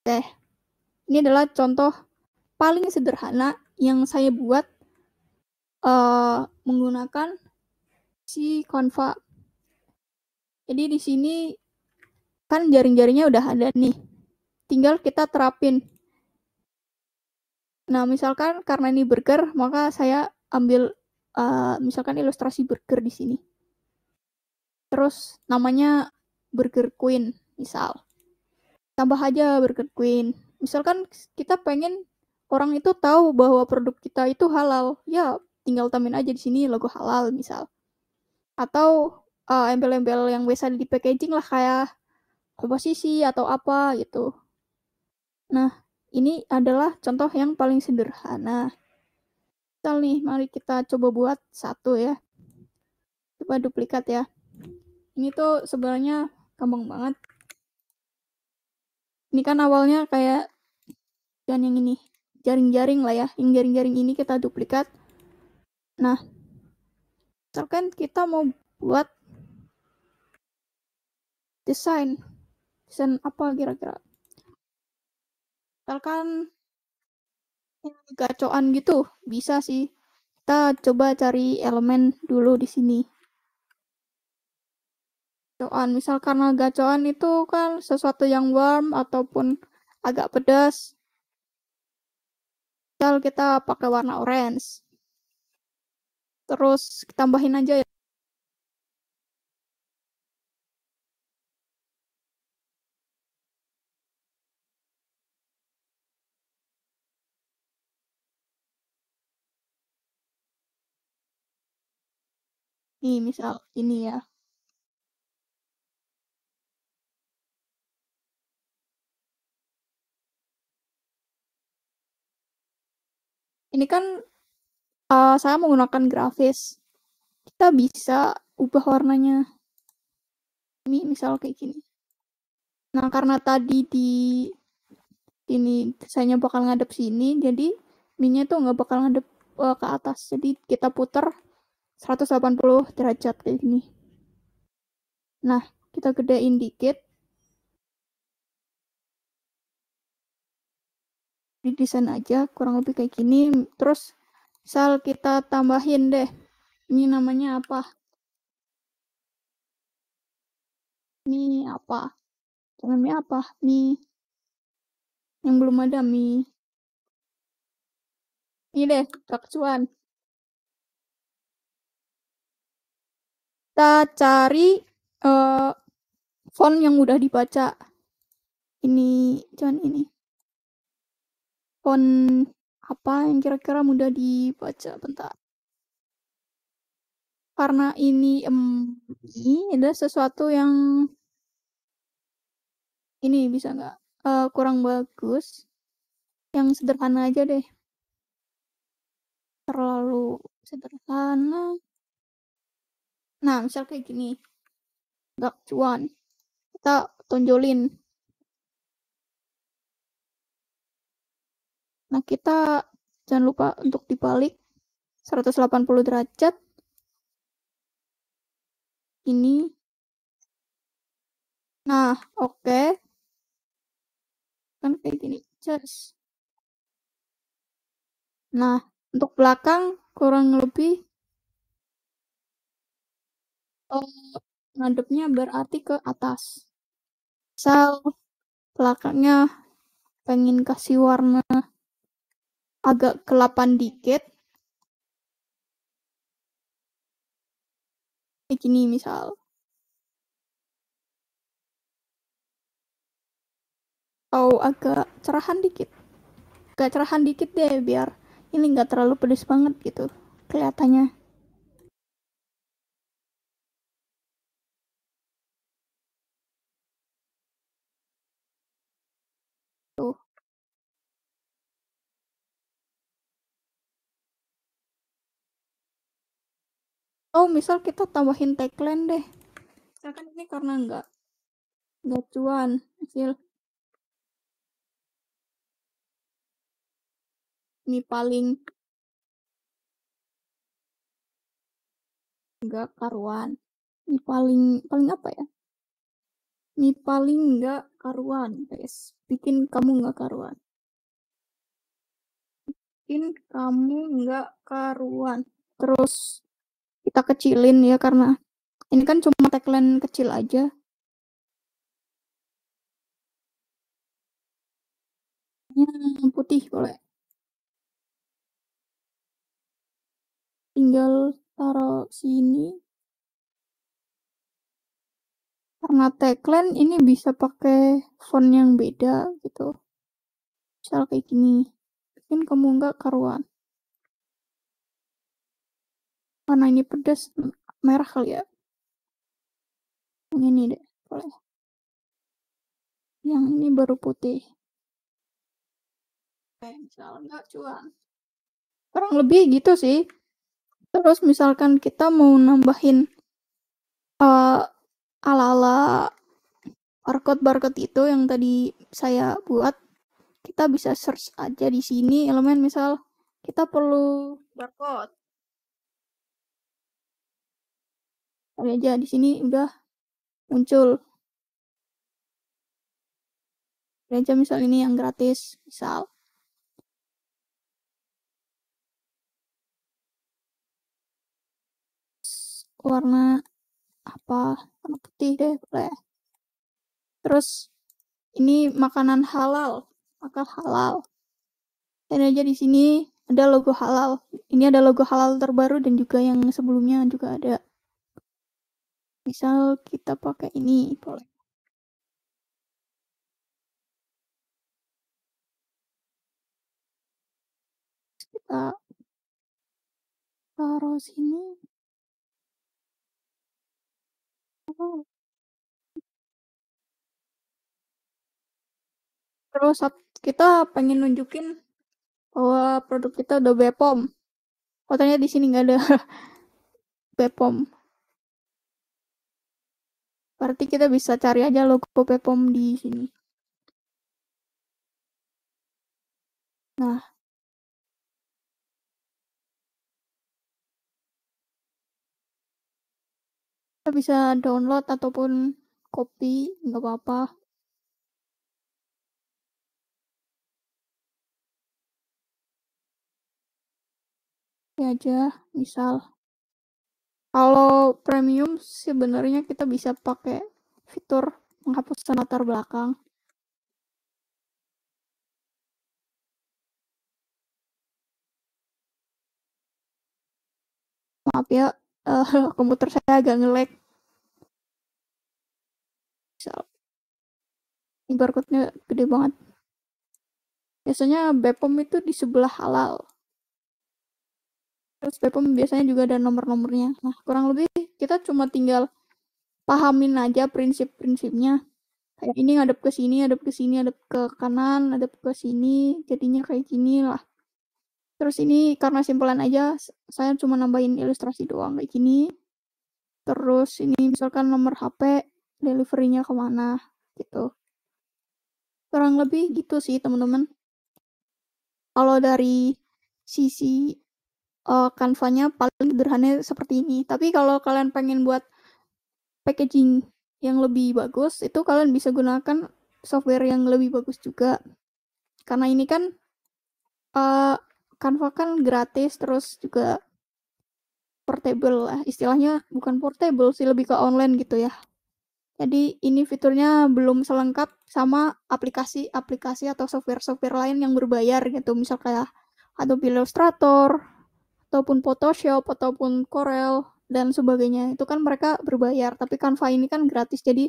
Oke, ini adalah contoh paling sederhana yang saya buat menggunakan si Canva. Jadi di sini kan jaring-jaringnya udah ada nih. Tinggal kita terapin. Nah, misalkan karena ini burger, maka saya ambil misalkan ilustrasi burger di sini. Terus namanya Burger Queen, misal. Tambah aja Burger Queen. Misalkan kita pengen orang itu tahu bahwa produk kita itu halal. Ya, tinggal tambahin aja di sini logo halal, misal. Atau embel-embel yang biasa di packaging lah kayak komposisi atau apa gitu. Nah, ini adalah contoh yang paling sederhana. Misal nih, mari kita coba buat satu ya. Coba duplikat ya. Ini tuh sebenarnya gampang banget. Ini kan awalnya kayak dan yang ini jaring-jaring lah ya. Yang jaring-jaring ini kita duplikat. Nah, misalkan kita mau buat desain apa kira-kira? Misalkan gacoan gitu, bisa sih. Kita coba cari elemen dulu di sini. Gacoan, misal karena gacoan itu kan sesuatu yang warm ataupun agak pedas. Misal kita pakai warna orange. Terus tambahin aja ya. Nih misal ini ya. Ini kan saya menggunakan grafis. Kita bisa ubah warnanya. Ini misal kayak gini. Nah, karena tadi di ini saya bakal ngadep sini, jadi minnya tuh nggak bakal ngadep ke atas. Jadi kita putar 180 derajat kayak gini. Nah, kita gedein dikit. Di desain aja kurang lebih kayak gini. Terus misal kita tambahin deh. Ini namanya apa? Mie apa? Jangan mie apa? Mie yang belum ada mie. Ini deh, bakcuan. Kita cari uh, font yang mudah dibaca. Ini, jangan ini. Font apa yang kira-kira mudah dibaca? Bentar. Karena ini adalah sesuatu yang ini bisa nggak kurang bagus. Yang sederhana aja deh. Terlalu sederhana. Nah, misal kayak gini. Bakcuan. Kita tonjolin. Nah, kita jangan lupa untuk dibalik 180 derajat. Ini. Nah, oke. Kan kayak gini. Just. Nah, untuk belakang kurang lebih ngadepnya berarti ke atas. Misal belakangnya pengen kasih warna agak gelapan dikit. Kayak gini misal. Atau agak cerahan dikit. Agak cerahan dikit deh biar ini nggak terlalu pedes banget gitu kelihatannya. Tuh. Oh, misal kita tambahin tagline deh. Misalkan ini karena nggak cuan hasil ini paling nggak karuan. Ini paling paling apa ya? Ini paling nggak karuan, guys. Bikin kamu nggak karuan. Bikin kamu nggak karuan. Terus kita kecilin ya karena ini kan cuma tagline kecil aja. Yang putih boleh. Tinggal taruh sini. Karena tagline ini bisa pakai font yang beda gitu. Misal kayak gini. Bikin kamu nggak karuan. Karena ini pedas merah kali ya. Yang ini deh. Boleh. Yang ini baru putih. Oke, misal nggak cuan. Kurang lebih gitu sih. Terus misalkan kita mau nambahin ala-ala barcode-barcode itu yang tadi saya buat, kita bisa search aja di sini elemen misal kita perlu barcode. Cari aja di sini udah muncul. Cari aja misal ini yang gratis, misal. Warna apa? Warna putih deh, boleh. Terus ini makanan halal, makan halal. Dan aja di sini ada logo halal. Ini ada logo halal terbaru dan juga yang sebelumnya juga ada. Misal kita pakai ini, boleh. Kita taruh sini. Terus kita pengen nunjukin bahwa produk kita udah BPOM. Katanya di sini nggak ada BPOM. Berarti kita bisa cari aja logo BPOM di sini. Nah, kita bisa download ataupun copy, nggak apa-apa. Ini aja, misal. Kalau premium sebenarnya kita bisa pakai fitur menghapuskan latar belakang. Maaf ya, komputer saya agak nge-lag. Misal, ini barcode-nya gede banget. Biasanya BPOM itu di sebelah halal. Terus BPOM biasanya juga ada nomor-nomornya. Nah, kurang lebih kita cuma tinggal pahamin aja prinsip-prinsipnya. Kayak ini ngadep ke sini, ngadep ke sini, ngadep ke kanan, ngadep ke sini, jadinya kayak gini lah. Terus ini karena simpelan aja, saya cuma nambahin ilustrasi doang kayak gini. Terus ini misalkan nomor HP, deliverynya kemana, gitu. Kurang lebih gitu sih teman-teman. Kalau dari sisi Canva-nya paling sederhana seperti ini. Tapi kalau kalian pengen buat packaging yang lebih bagus, itu kalian bisa gunakan software yang lebih bagus juga. Karena ini kan Canva kan gratis, terus juga portable lah. Istilahnya bukan portable sih, lebih ke online gitu ya. Jadi ini fiturnya belum selengkap sama aplikasi-aplikasi atau software-software lain yang berbayar gitu. Misal kayak Adobe Illustrator, ataupun Photoshop, ataupun Corel, dan sebagainya. Itu kan mereka berbayar, tapi Canva ini kan gratis. Jadi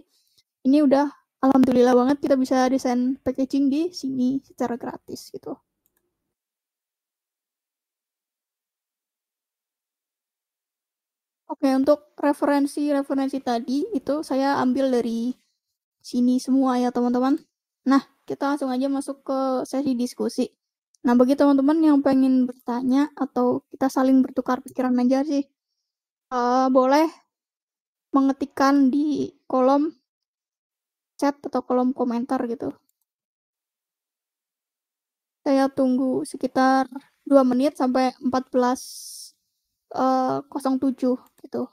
ini udah alhamdulillah banget kita bisa desain packaging di sini secara gratis gitu. Oke, untuk referensi-referensi tadi itu saya ambil dari sini semua ya teman-teman. Nah, kita langsung aja masuk ke sesi diskusi. Nah, bagi teman-teman yang pengen bertanya atau kita saling bertukar pikiran aja sih, boleh mengetikkan di kolom chat atau kolom komentar gitu. Saya tunggu sekitar 2 menit sampai 14.07 gitu.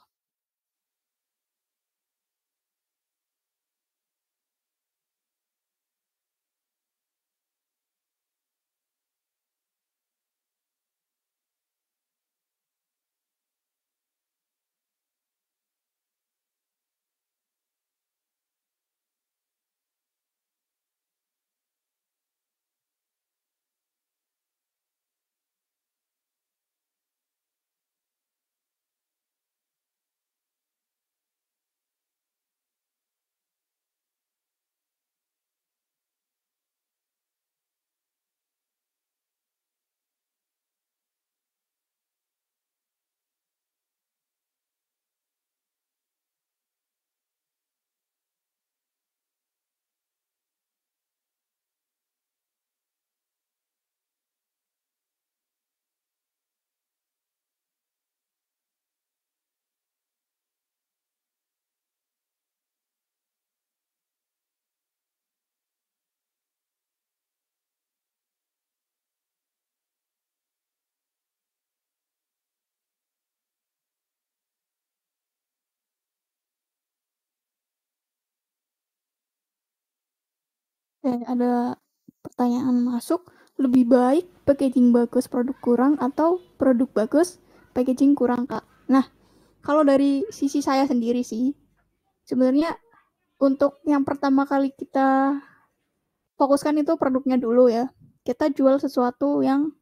Oke, ada pertanyaan masuk. Lebih baik packaging bagus produk kurang atau produk bagus packaging kurang, Kak? Nah, kalau dari sisi saya sendiri sih, sebenarnya untuk yang pertama kali kita fokuskan itu produknya dulu ya. Kita jual sesuatu yang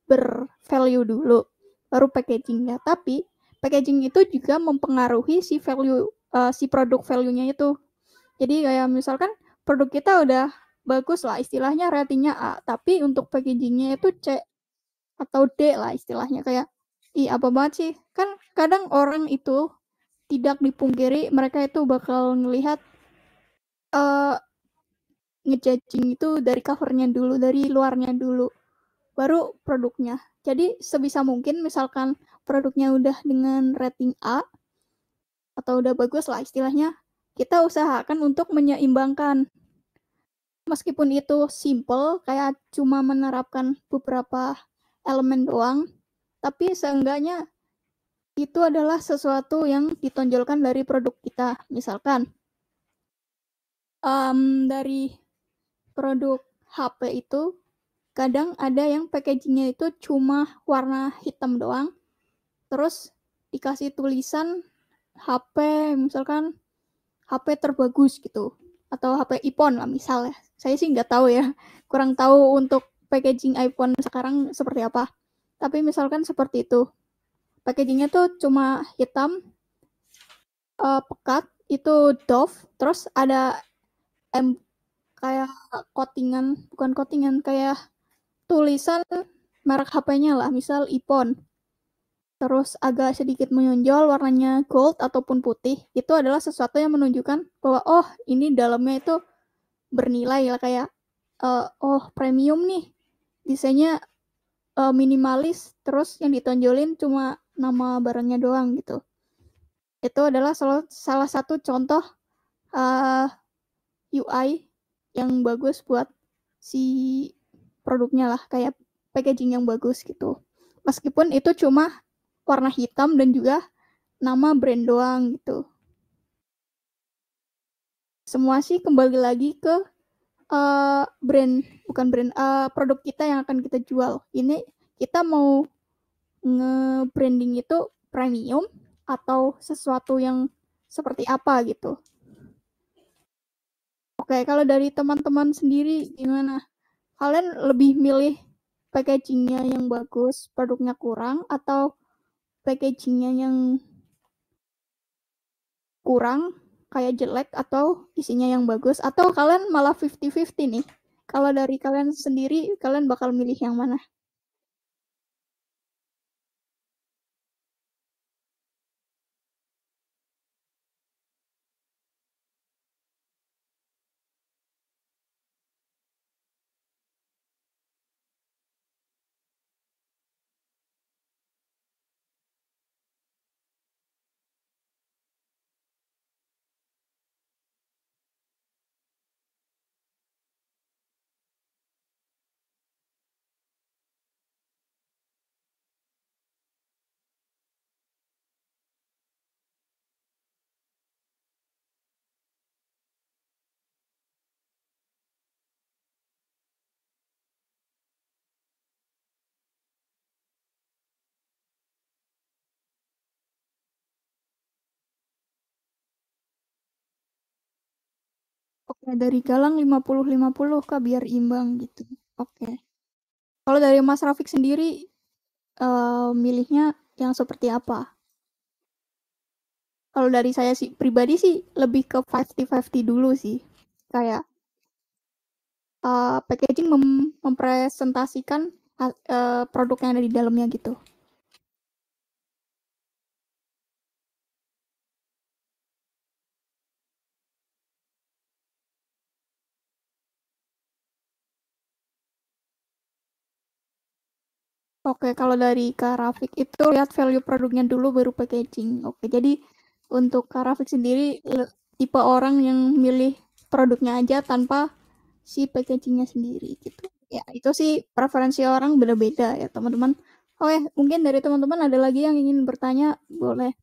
bervalue dulu, baru packagingnya. Tapi packaging itu juga mempengaruhi si value si produk value-nya itu. Jadi kayak misalkan produk kita udah bagus lah, istilahnya ratingnya A, tapi untuk packagingnya itu C atau D lah istilahnya, kayak ih apa banget sih, kan kadang orang itu tidak dipungkiri mereka itu bakal ngelihat ngejudging itu dari covernya dulu, dari luarnya dulu. baru produknya. Jadi sebisa mungkin misalkan produknya udah dengan rating A atau udah bagus lah istilahnya, kita usahakan untuk menyeimbangkan. Meskipun itu simple, kayak cuma menerapkan beberapa elemen doang, tapi seenggaknya itu adalah sesuatu yang ditonjolkan dari produk kita. Misalkan dari produk HP itu kadang ada yang packagingnya itu cuma warna hitam doang, terus dikasih tulisan HP, misalkan HP terbagus gitu, atau HP iPhone lah misalnya. Saya sih nggak tahu ya, kurang tahu untuk packaging iPhone sekarang seperti apa. Tapi misalkan seperti itu, packagingnya tuh cuma hitam, pekat, itu Dove, terus ada kayak coatingan, bukan coatingan, kayak tulisan merek HP-nya lah, misal iPhone. Terus agak sedikit menonjol warnanya gold ataupun putih, itu adalah sesuatu yang menunjukkan bahwa oh ini dalamnya itu bernilai lah, kayak oh premium nih, desainnya minimalis, terus yang ditonjolin cuma nama barangnya doang gitu. Itu adalah salah satu contoh uh, UI yang bagus buat si produknya lah, kayak packaging yang bagus gitu. Meskipun itu cuma warna hitam dan juga nama brand doang gitu. Semua sih kembali lagi ke brand, bukan brand, produk kita yang akan kita jual. Ini kita mau nge-branding itu premium atau sesuatu yang seperti apa gitu. Oke, kalau dari teman-teman sendiri gimana? Kalian lebih milih packagingnya yang bagus, produknya kurang, atau packagingnya yang kurang, kayak jelek, atau isinya yang bagus, atau kalian malah 50-50 nih? Kalau dari kalian sendiri, kalian bakal milih yang mana? Oke, dari Galang 50-50 Kak, biar imbang gitu. Oke. Kalau dari Mas Rafiq sendiri, milihnya yang seperti apa? Kalau dari saya sih pribadi sih lebih ke 50-50 dulu sih. Kayak packaging mempresentasikan produk yang ada di dalamnya gitu. Oke, kalau dari Kak Rafiq itu lihat value produknya dulu baru packaging. Oke, jadi untuk Kak Rafiq sendiri tipe orang yang milih produknya aja tanpa si packagingnya sendiri gitu. Ya, itu sih preferensi orang beda-beda ya, teman-teman. Oke, mungkin dari teman-teman ada lagi yang ingin bertanya, boleh.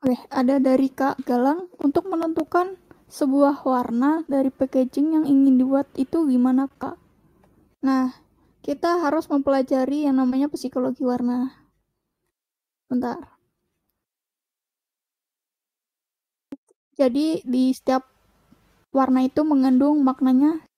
Oke, ada dari Kak Galang, untuk menentukan sebuah warna dari packaging yang ingin dibuat itu gimana, Kak? Nah, kita harus mempelajari yang namanya psikologi warna. Bentar. Jadi di setiap warna itu mengandung maknanya.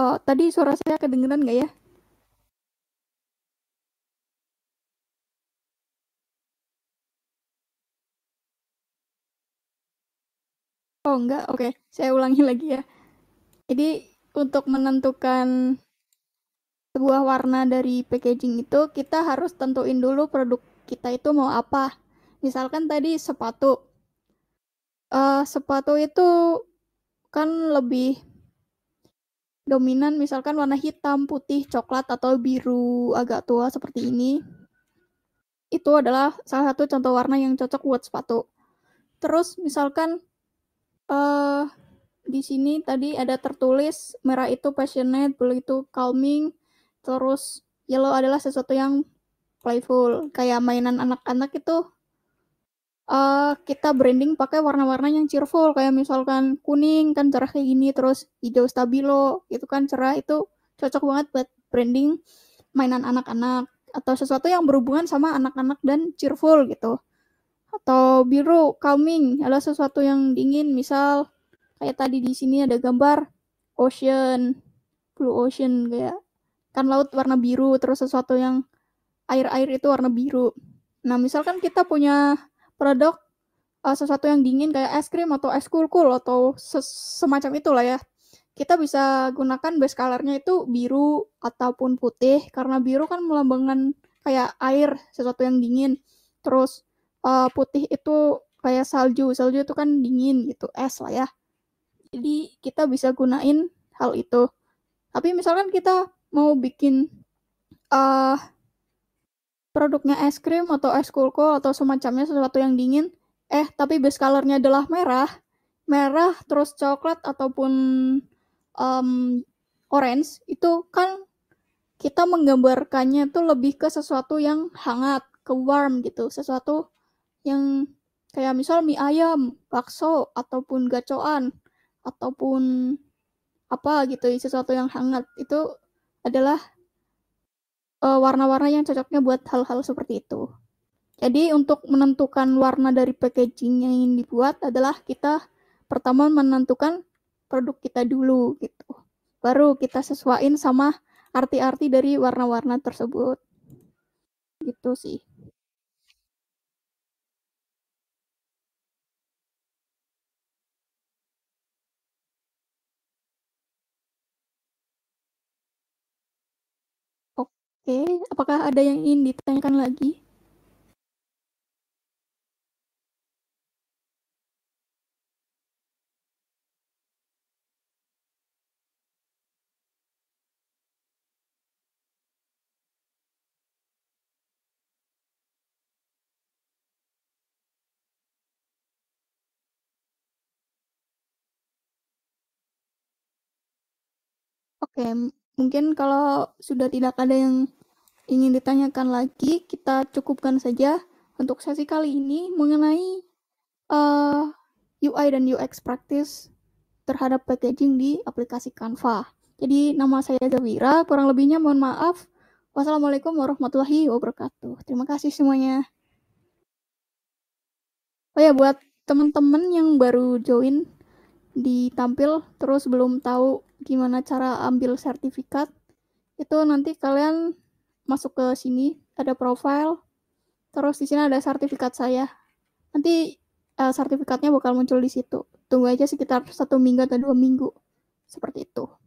Oh, tadi suara saya kedengeran nggak ya? Oh, enggak. Oke, saya ulangi lagi ya. Jadi, untuk menentukan sebuah warna dari packaging itu, kita harus tentuin dulu produk kita itu mau apa. Misalkan tadi sepatu. Sepatu itu kan lebih dominan misalkan warna hitam, putih, coklat, atau biru agak tua seperti ini. Itu adalah salah satu contoh warna yang cocok buat sepatu. Terus misalkan eh di sini tadi ada tertulis merah itu passionate, blue itu calming, terus yellow adalah sesuatu yang playful. Kayak mainan anak-anak itu kita branding pakai warna-warna yang cheerful kayak misalkan kuning kan cerah kayak gini, terus hijau stabilo itu kan cerah, itu cocok banget buat branding mainan anak-anak atau sesuatu yang berhubungan sama anak-anak dan cheerful gitu. Atau biru calming adalah sesuatu yang dingin, misal kayak tadi di sini ada gambar ocean, blue ocean, kayak kan laut warna biru, terus sesuatu yang air-air itu warna biru. Nah, misalkan kita punya produk sesuatu yang dingin kayak es krim atau es kul-kul atau semacam itulah ya. Kita bisa gunakan base colornya itu biru ataupun putih, karena biru kan melambangkan kayak air, sesuatu yang dingin. Terus putih itu kayak salju. Salju itu kan dingin gitu, es lah ya. Jadi kita bisa gunain hal itu. Tapi misalkan kita mau bikin uh, produknya es krim atau es kulko atau semacamnya sesuatu yang dingin, tapi base colornya adalah merah, merah terus coklat ataupun um, orange, itu kan kita menggambarkannya tuh lebih ke sesuatu yang hangat, ke warm gitu, sesuatu yang kayak misal mie ayam, bakso, ataupun gacoan, ataupun apa gitu, sesuatu yang hangat itu adalah warna-warna yang cocoknya buat hal-hal seperti itu. Jadi untuk menentukan warna dari packaging yang ingin dibuat adalah kita pertama menentukan produk kita dulu gitu. Baru kita sesuaiin sama arti-arti dari warna-warna tersebut. Gitu sih. Oke, apakah ada yang ingin ditanyakan lagi? Oke, mungkin kalau sudah tidak ada yang ingin ditanyakan lagi, kita cukupkan saja untuk sesi kali ini mengenai UI dan UX practice terhadap packaging di aplikasi Canva. Jadi nama saya Zawira, kurang lebihnya mohon maaf. Wassalamualaikum warahmatullahi wabarakatuh. Terima kasih semuanya. Oh ya, buat teman-teman yang baru join di Tampil, terus belum tahu gimana cara ambil sertifikat, itu nanti kalian masuk ke sini, ada profile, terus di sini ada sertifikat saya. Nanti sertifikatnya bakal muncul di situ. Tunggu aja sekitar 1 minggu atau 2 minggu. Seperti itu.